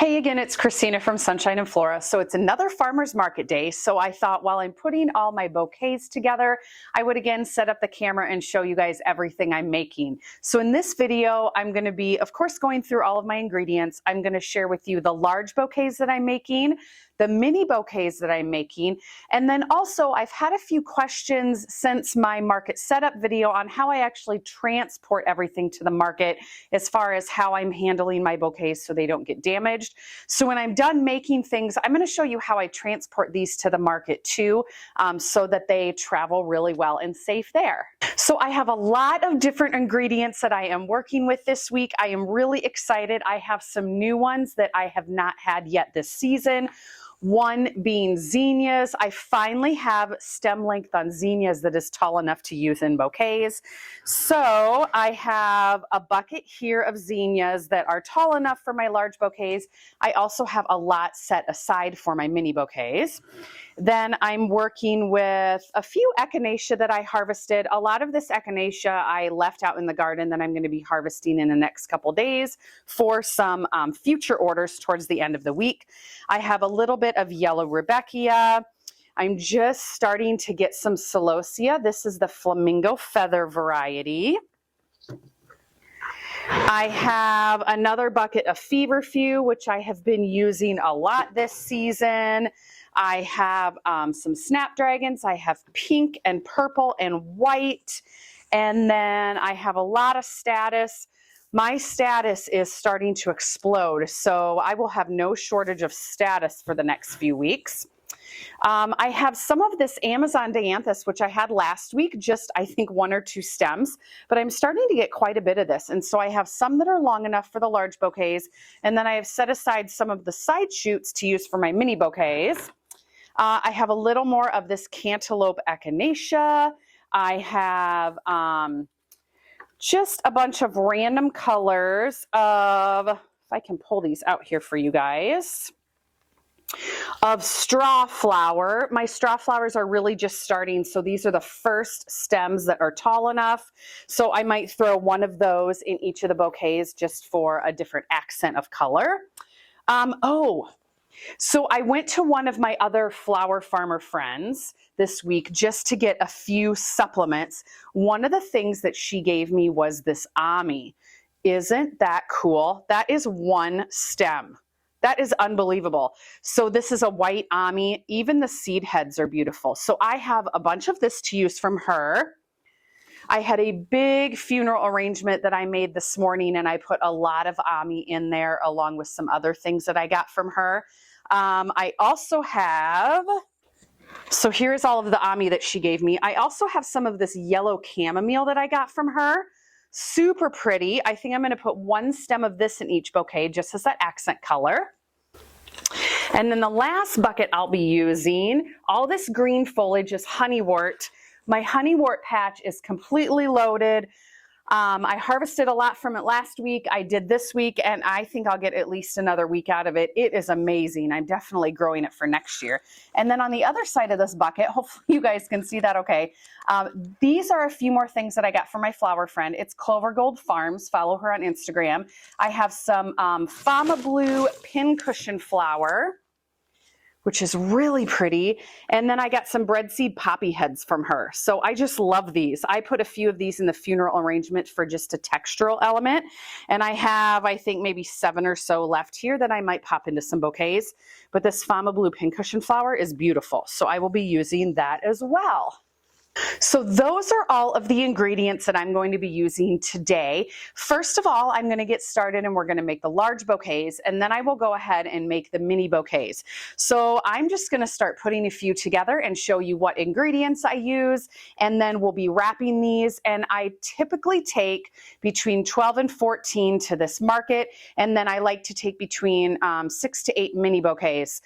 Hey again, it's Christina from Sunshine and Flora. So it's another farmer's market day. So I thought while I'm putting all my bouquets together, I would again set up the camera and show you guys everything I'm making. So in this video, I'm going to be, of course, going through all of my ingredients. I'm going to share with you the large bouquets that I'm making, the mini bouquets that I'm making, and then also I've had a few questions since my market setup video on how I actually transport everything to the market as far as how I'm handling my bouquets so they don't get damaged. So when I'm done making things, I'm going to show you how I transport these to the market too, so that they travel really well and safe there. So I have a lot of different ingredients that I am working with this week. I am really excited. I have some new ones that I have not had yet this season. One being zinnias. I finally have stem length on zinnias that is tall enough to use in bouquets. So I have a bucket here of zinnias that are tall enough for my large bouquets. I also have a lot set aside for my mini bouquets. Then I'm working with a few echinacea that I harvested. A lot of this echinacea I left out in the garden that I'm going to be harvesting in the next couple days for some future orders towards the end of the week. I have a little bit of yellow rudbeckia. I'm just starting to get some celosia. This is the flamingo feather variety. I have another bucket of feverfew, which I have been using a lot this season. I have some snapdragons. I have pink and purple and white. And then I have a lot of status. My status is starting to explode, so I will have no shortage of status for the next few weeks. I have some of this Amazon dianthus, which I had last week, just I think 1 or 2 stems, but I'm starting to get quite a bit of this. And so I have some that are long enough for the large bouquets, and then I have set aside some of the side shoots to use for my mini bouquets. I have a little more of this cantaloupe echinacea. I have just a bunch of random colors of, if I can pull these out here for you guys, of straw flower. My straw flowers are really just starting, so these are the first stems that are tall enough. So I might throw one of those in each of the bouquets just for a different accent of color. So I went to one of my other flower farmer friends this week just to get a few supplements. One of the things that she gave me was this Ami. Isn't that cool? That is 1 stem. That is unbelievable. So this is a white Ami. Even the seed heads are beautiful. So I have a bunch of this to use from her. I had a big funeral arrangement that I made this morning, and I put a lot of Ami in there along with some other things that I got from her. I also have, so here's all of the Ami that she gave me. I also have some of this yellow chamomile that I got from her. Super pretty. I think I'm going to put 1 stem of this in each bouquet just as that accent color. And then the last bucket I'll be using, all this green foliage is honeywort. My honeywort patch is completely loaded. I harvested a lot from it last week. I did this week, and I think I'll get at least another week out of it. It is amazing. I'm definitely growing it for next year. And then on the other side of this bucket, hopefully you guys can see that okay. These are a few more things that I got from my flower friend. It's Clover Gold Farms. Follow her on Instagram. I have some Fama Blue pincushion flower, which is really pretty. And then I got some breadseed poppy heads from her. So I just love these. I put a few of these in the funeral arrangement for just a textural element. And I have, I think, maybe 7 or so left here that I might pop into some bouquets. But this Fama Blue pincushion flower is beautiful. So I will be using that as well. So those are all of the ingredients that I'm going to be using today. First of all, I'm going to get started and we're going to make the large bouquets, and then I will go ahead and make the mini bouquets. So I'm just going to start putting a few together and show you what ingredients I use, and then we'll be wrapping these. And I typically take between 12 and 14 to this market, and then I like to take between 6 to 8 mini bouquets.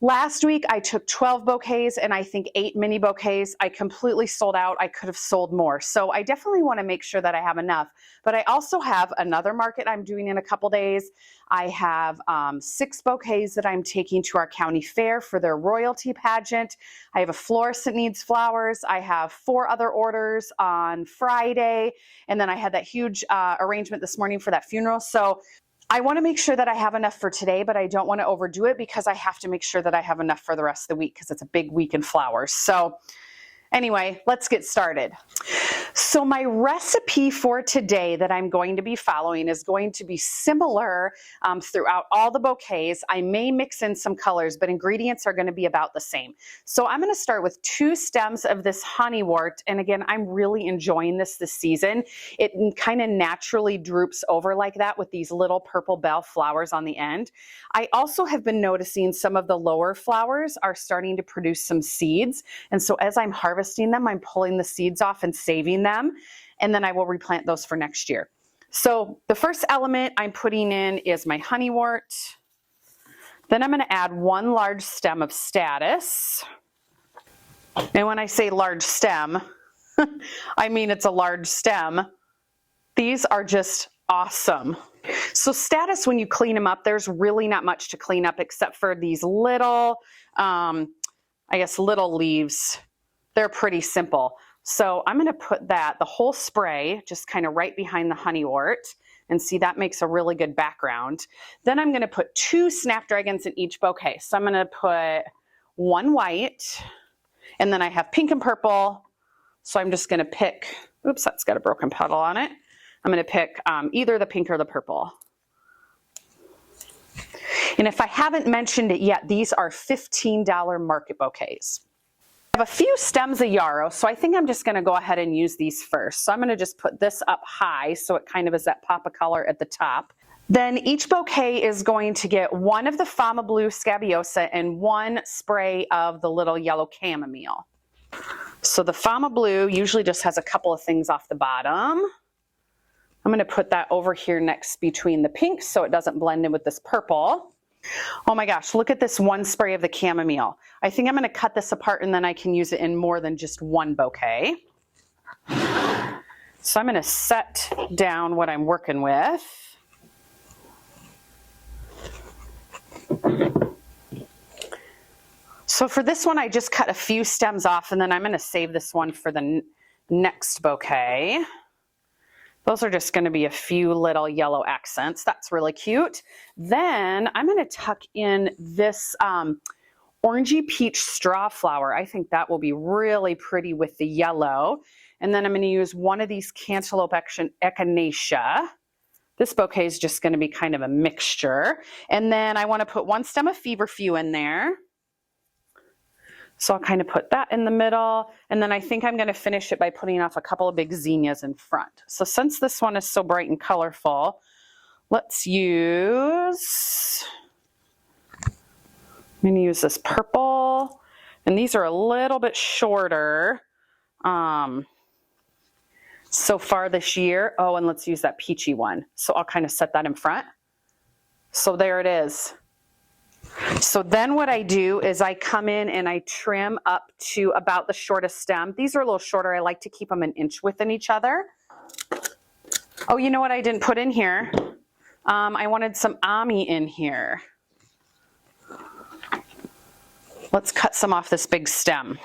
Last week, I took 12 bouquets and I think 8 mini bouquets. I completely sold out. I could have sold more. So I definitely want to make sure that I have enough. But I also have another market I'm doing in a couple days. I have 6 bouquets that I'm taking to our county fair for their royalty pageant. I have a florist that needs flowers. I have 4 other orders on Friday. And then I had that huge arrangement this morning for that funeral. So I want to make sure that I have enough for today, but I don't want to overdo it because I have to make sure that I have enough for the rest of the week because it's a big week in flowers. So anyway, let's get started. So my recipe for today that I'm going to be following is going to be similar throughout all the bouquets. I may mix in some colors, but ingredients are going to be about the same. So I'm going to start with 2 stems of this honeywort. And again, I'm really enjoying this season. It kind of naturally droops over like that with these little purple bell flowers on the end. I also have been noticing some of the lower flowers are starting to produce some seeds. And so as I'm harvesting them, I'm pulling the seeds off and saving them, and then I will replant those for next year. So the first element I'm putting in is my honeywort. Then I'm going to add 1 large stem of statice. And when I say large stem, I mean it's a large stem. These are just awesome. So statice, when you clean them up, there's really not much to clean up except for these little, I guess, little leaves. They're pretty simple. So I'm going to put that, the whole spray, just kind of right behind the honeywort. And see, that makes a really good background. Then I'm going to put 2 snapdragons in each bouquet. So I'm going to put 1 white, and then I have pink and purple. So I'm just going to pick, oops, that's got a broken petal on it. I'm going to pick either the pink or the purple. And if I haven't mentioned it yet, these are $15 market bouquets. I have a few stems of yarrow, so I think I'm just going to go ahead and use these first. So I'm going to just put this up high so it kind of is that pop of color at the top. Then each bouquet is going to get 1 of the Fama Blue Scabiosa and 1 spray of the little yellow chamomile. So the Fama Blue usually just has a couple of things off the bottom. I'm going to put that over here next between the pinks so it doesn't blend in with this purple. Oh my gosh, look at this 1 spray of the chamomile. I think I'm going to cut this apart and then I can use it in more than just 1 bouquet. So I'm going to set down what I'm working with. So for this one, I just cut a few stems off and then I'm going to save this one for the next bouquet. Those are just going to be a few little yellow accents. That's really cute. Then I'm going to tuck in this orangey peach straw flower. I think that will be really pretty with the yellow. And then I'm going to use 1 of these cantaloupe echinacea. This bouquet is just going to be kind of a mixture. And then I want to put 1 stem of feverfew in there. So I'll kind of put that in the middle, and then I think I'm going to finish it by putting off a couple of big zinnias in front. So since this one is so bright and colorful, let's use, I'm going to use this purple, and these are a little bit shorter so far this year. Oh, and let's use that peachy one. So I'll kind of set that in front. So there it is. So then what I do is I come in and I trim up to about the shortest stem. These are a little shorter. I like to keep them 1 inch within each other. Oh, you know what I didn't put in here? I wanted some ami in here. Let's cut some off this big stem.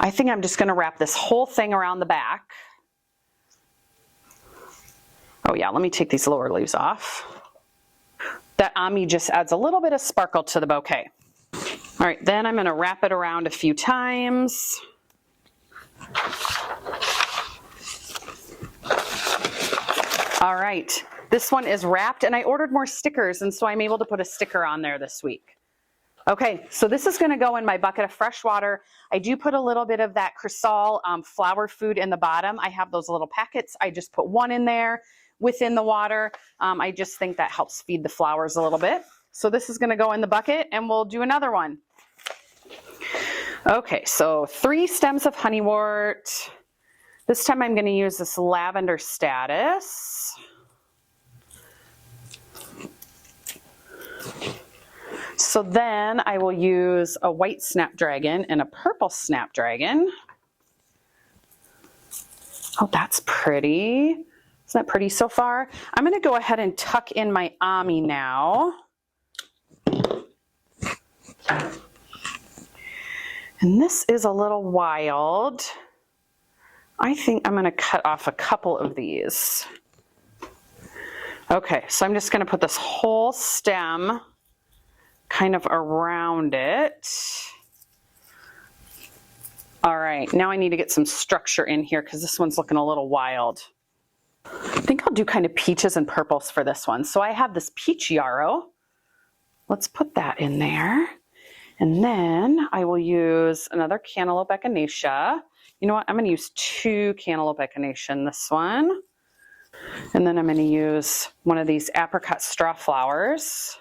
I think I'm just going to wrap this whole thing around the back. Oh yeah, let me take these lower leaves off. That ami just adds a little bit of sparkle to the bouquet. All right, then I'm going to wrap it around a few times. All right, this one is wrapped, and I ordered more stickers, and so I'm able to put a sticker on there this week. Okay, so this is going to go in my bucket of fresh water. I do put a little bit of that Crisol flower food in the bottom. I have those little packets. I just put 1 in there within the water. I just think that helps feed the flowers a little bit. So this is going to go in the bucket, and we'll do another one. Okay, so 3 stems of honeywort. This time I'm going to use this lavender statice. So then I will use a white snapdragon and a purple snapdragon. Oh, that's pretty. Isn't that pretty so far? I'm going to go ahead and tuck in my ami now. And this is a little wild. I think I'm going to cut off a couple of these. Okay, so I'm just going to put this whole stem kind of around it. All right, now I need to get some structure in here because this one's looking a little wild. I think I'll do kind of peaches and purples for this one. So I have this peach yarrow. Let's put that in there. And then I will use another cantaloupe echinacea. You know what? I'm going to use 2 cantaloupe echinacea in this one. And then I'm going to use one of these apricot straw flowers.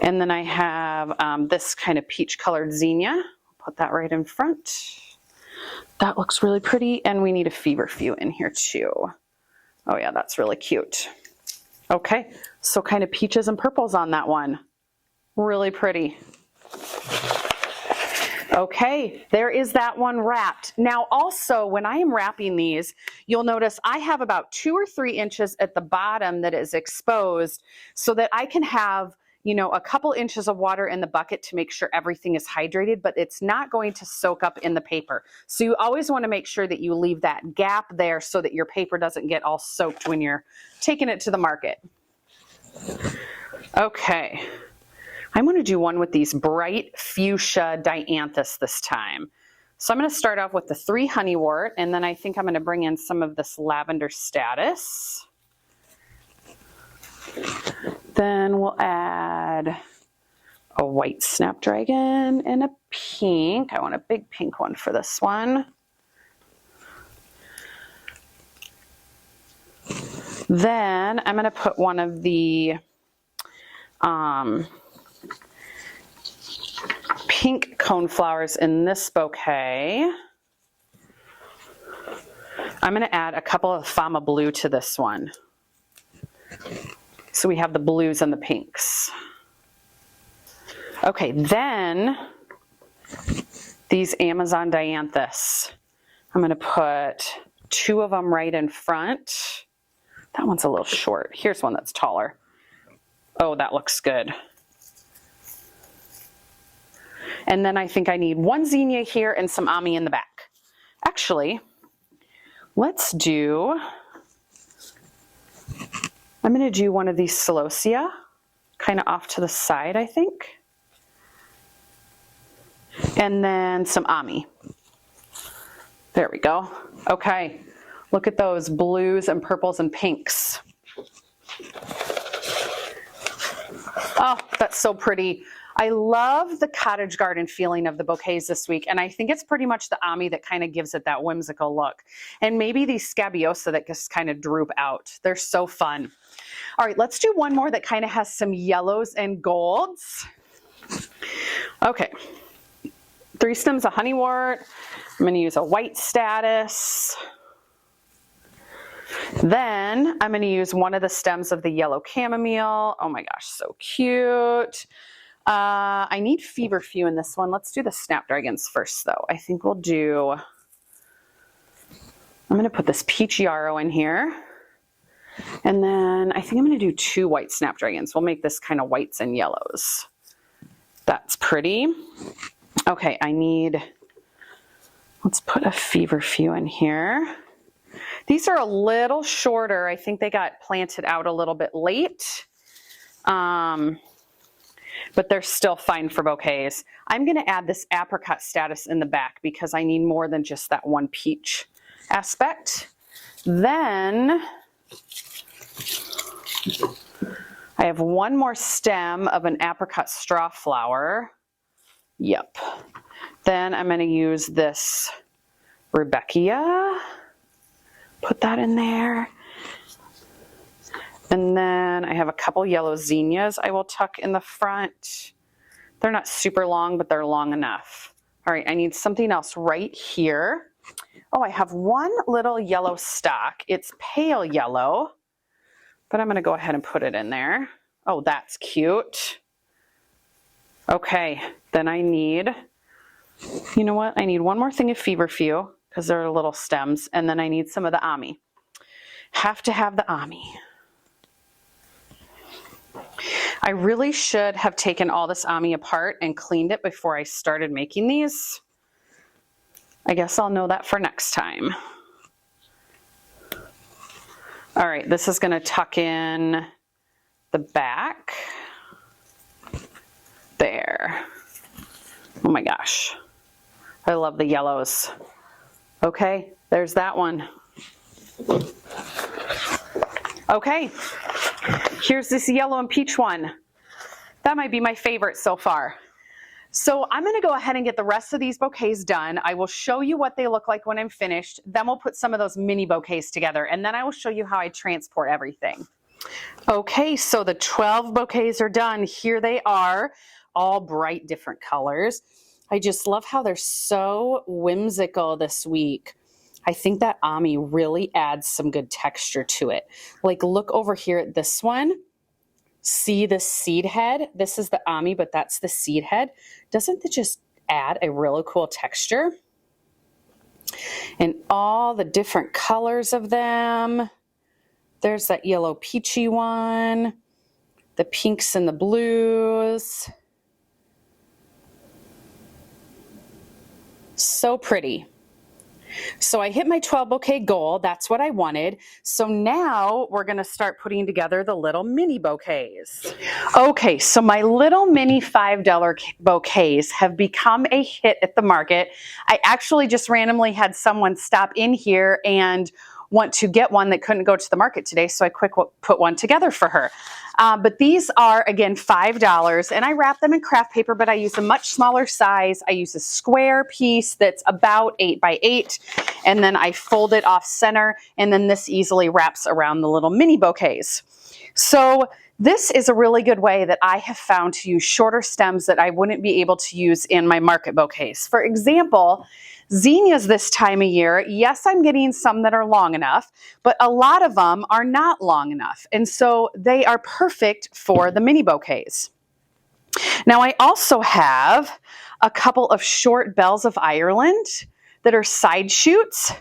And then I have this kind of peach colored zinnia. Put that right in front. That looks really pretty. And we need a feverfew in here too. Oh yeah, that's really cute. Okay, so kind of peaches and purples on that one. Really pretty. Okay, there is that one wrapped. Now also, when I am wrapping these, you'll notice I have about 2 or 3 inches at the bottom that is exposed so that I can have, you know, a couple inches of water in the bucket to make sure everything is hydrated, but it's not going to soak up in the paper. So you always want to make sure that you leave that gap there so that your paper doesn't get all soaked when you're taking it to the market. Okay. I'm going to do one with these bright fuchsia dianthus this time. So I'm going to start off with the 3 honeywort, and then I think I'm going to bring in some of this lavender status. Then we'll add a white snapdragon and a pink. I want a big pink one for this one. Then I'm going to put one of the pink coneflowers in this bouquet. I'm going to add a couple of Fama Blue to this one. So we have the blues and the pinks. Okay, then these Amazon dianthus. I'm going to put 2 of them right in front. That one's a little short. Here's one that's taller. Oh, that looks good. And then I think I need 1 zinnia here and some ami in the back. Actually, let's do, I'm going to do one of these celosia, kind of off to the side, I think. And then some ami. There we go. Okay, look at those blues and purples and pinks. Oh, that's so pretty. I love the cottage garden feeling of the bouquets this week, and I think it's pretty much the ami that kind of gives it that whimsical look. And maybe these scabiosa that just kind of droop out. They're so fun. All right, let's do one more that kind of has some yellows and golds. Okay, 3 stems of honeywort. I'm going to use a white status. Then I'm going to use one of the stems of the yellow chamomile. Oh my gosh, so cute. I need feverfew in this one. Let's do the snapdragons first though. I think we'll do, I'm going to put this peach yarrow in here. And then I think I'm going to do 2 white snapdragons. We'll make this kind of whites and yellows. That's pretty. Okay, I need, let's put a feverfew in here. These are a little shorter. I think they got planted out a little bit late. But they're still fine for bouquets. I'm going to add this apricot status in the back because I need more than just that one peach aspect. Then I have one more stem of an apricot straw flower. Yep. Then I'm going to use this Rebecca. Put that in there. And then I have a couple yellow zinnias I will tuck in the front. They're not super long, but they're long enough. All right, I need something else right here. Oh, I have one little yellow stalk. It's pale yellow, but I'm going to go ahead and put it in there. Oh, that's cute. Okay, then I need, you know what? I need one more thing of feverfew because they're little stems, and then I need some of the ami. Have to have the ami. I really should have taken all this ami apart and cleaned it before I started making these. I guess I'll know that for next time. All right, this is going to tuck in the back. There. Oh my gosh. I love the yellows. Okay, there's that one. Okay, here's this yellow and peach one. That might be my favorite so far. So I'm going to go ahead and get the rest of these bouquets done. I will show you what they look like when I'm finished. Then we'll put some of those mini bouquets together, and then I will show you how I transport everything. Okay, so the 12 bouquets are done. Here they are, all bright different colors. I just love how they're so whimsical this week. I think that Ami really adds some good texture to it. Like, look over here at this one. See the seed head? This is the Ami, but that's the seed head. Doesn't it just add a really cool texture? And all the different colors of them. There's that yellow peachy one, the pinks and the blues. So pretty. So I hit my 12 bouquet goal. That's what I wanted. So now we're going to start putting together the little mini bouquets. Okay, so my little mini $5 bouquets have become a hit at the market. I actually just randomly had someone stop in here and want to get one that couldn't go to the market today, so I quick put one together for her. But these are, again, $5, and I wrap them in craft paper, but I use a much smaller size. I use a square piece that's about 8 by 8, and then I fold it off center, and then this easily wraps around the little mini bouquets. So this is a really good way that I have found to use shorter stems that I wouldn't be able to use in my market bouquets. For example, zinnias this time of year, yes, I'm getting some that are long enough, but a lot of them are not long enough. And so they are perfect for the mini bouquets. Now I also have a couple of short bells of Ireland that are side shoots.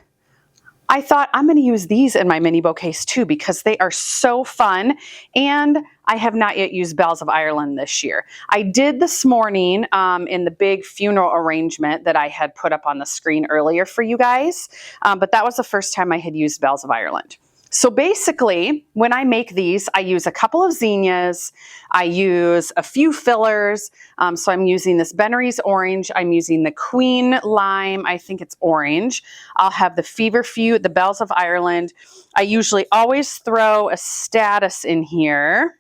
I thought I'm going to use these in my mini bouquets too because they are so fun, and I have not yet used bells of Ireland this year. I did this morning in the big funeral arrangement that I had put up on the screen earlier for you guys, but that was the first time I had used bells of Ireland. So basically, when I make these, I use a couple of zinnias, I use a few fillers, so I'm using this Bennery's orange, I'm using the Queen lime, I think it's orange. I'll have the feverfew, the bells of Ireland. I usually always throw a status in here.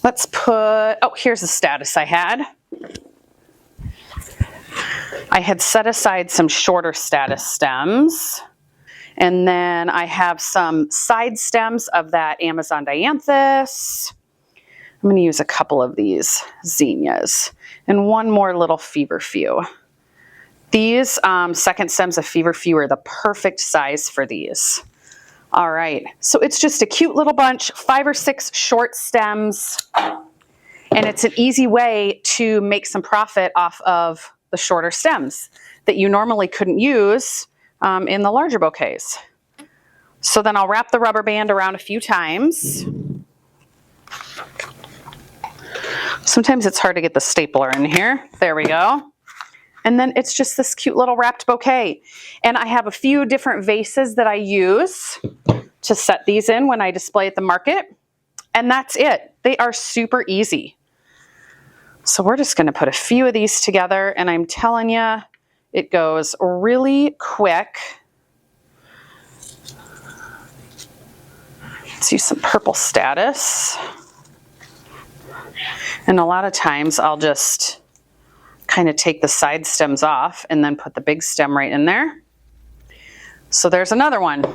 Let's put, oh, here's the status I had. I had set aside some shorter status stems. And then I have some side stems of that Amazon dianthus. I'm going to use a couple of these zinnias and one more little feverfew. These second stems of feverfew are the perfect size for these. All right, so it's just a cute little bunch, 5 or 6 short stems, and it's an easy way to make some profit off of the shorter stems that you normally couldn't use in the larger bouquets. So then I'll wrap the rubber band around a few times. Sometimes it's hard to get the stapler in here. There we go. And then it's just this cute little wrapped bouquet. And I have a few different vases that I use to set these in when I display at the market. And that's it. They are super easy. So we're just going to put a few of these together, and I'm telling you, it goes really quick. Let's use some purple status. And a lot of times I'll just kind of take the side stems off and then put the big stem right in there. So there's another one.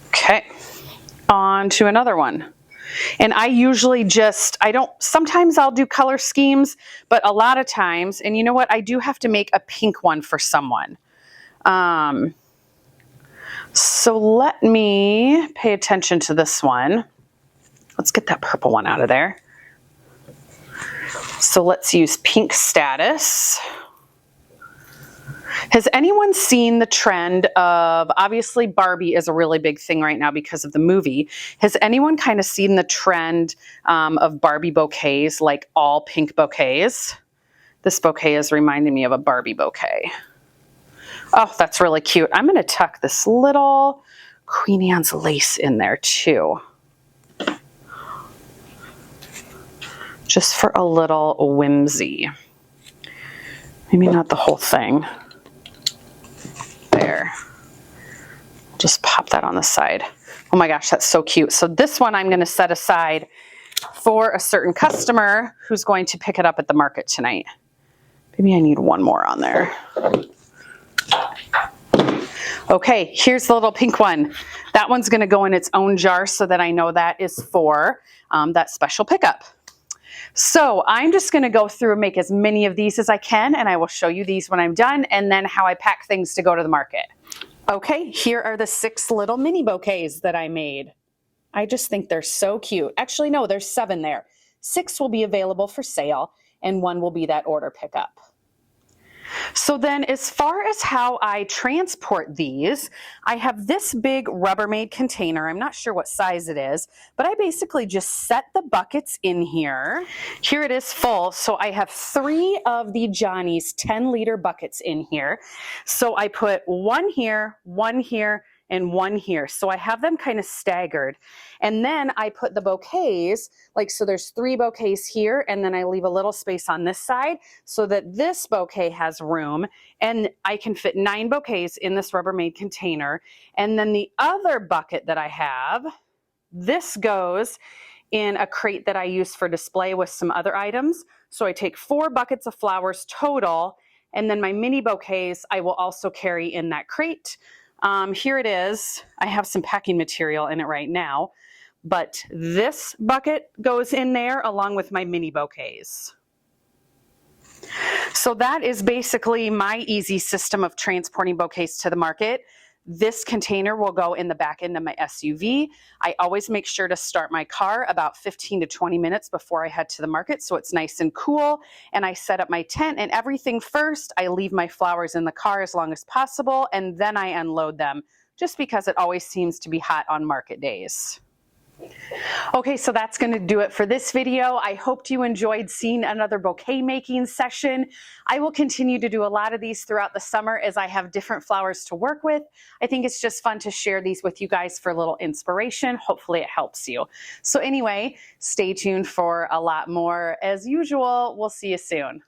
Okay, on to another one. And I usually just, sometimes I'll do color schemes, but a lot of times, and you know what, I do have to make a pink one for someone. So let me pay attention to this one. Let's get that purple one out of there. So let's use pink status. Has anyone seen the trend of, obviously Barbie is a really big thing right now because of the movie. Has anyone kind of seen the trend of Barbie bouquets, like all pink bouquets? This bouquet is reminding me of a Barbie bouquet. Oh, that's really cute. I'm going to tuck this little Queen Anne's lace in there too. Just for a little whimsy. Maybe not the whole thing. There. Just pop that on the side. Oh my gosh, that's so cute. So this one I'm going to set aside for a certain customer who's going to pick it up at the market tonight. Maybe I need one more on there. Okay, here's the little pink one. That one's going to go in its own jar so that I know that is for that special pickup. So I'm just going to go through and make as many of these as I can, and I will show you these when I'm done, and then how I pack things to go to the market. Okay, here are the 6 little mini bouquets that I made. I just think they're so cute. Actually, no, there's 7 there. 6 will be available for sale, and 1 will be that order pickup. So then as far as how I transport these, I have this big Rubbermaid container. I'm not sure what size it is, but I basically just set the buckets in here. Here it is full. So I have 3 of the Johnny's 10-liter buckets in here. So I put 1 here, 1 here, and 1 here. So I have them kind of staggered. And then I put the bouquets, like, so there's 3 bouquets here, and then I leave a little space on this side so that this bouquet has room, and I can fit 9 bouquets in this Rubbermaid container. And then the other bucket that I have, this goes in a crate that I use for display with some other items. So I take 4 buckets of flowers total, and then my mini bouquets I will also carry in that crate. Here it is. I have some packing material in it right now, but this bucket goes in there along with my mini bouquets. So that is basically my easy system of transporting bouquets to the market. This container will go in the back end of my SUV. I always make sure to start my car about 15 to 20 minutes before I head to the market so it's nice and cool. And I set up my tent and everything first. I leave my flowers in the car as long as possible, and then I unload them just because it always seems to be hot on market days. Okay, so that's going to do it for this video. I hoped you enjoyed seeing another bouquet making session. I will continue to do a lot of these throughout the summer as I have different flowers to work with. I think it's just fun to share these with you guys for a little inspiration. Hopefully it helps you. So anyway, stay tuned for a lot more. As usual, we'll see you soon.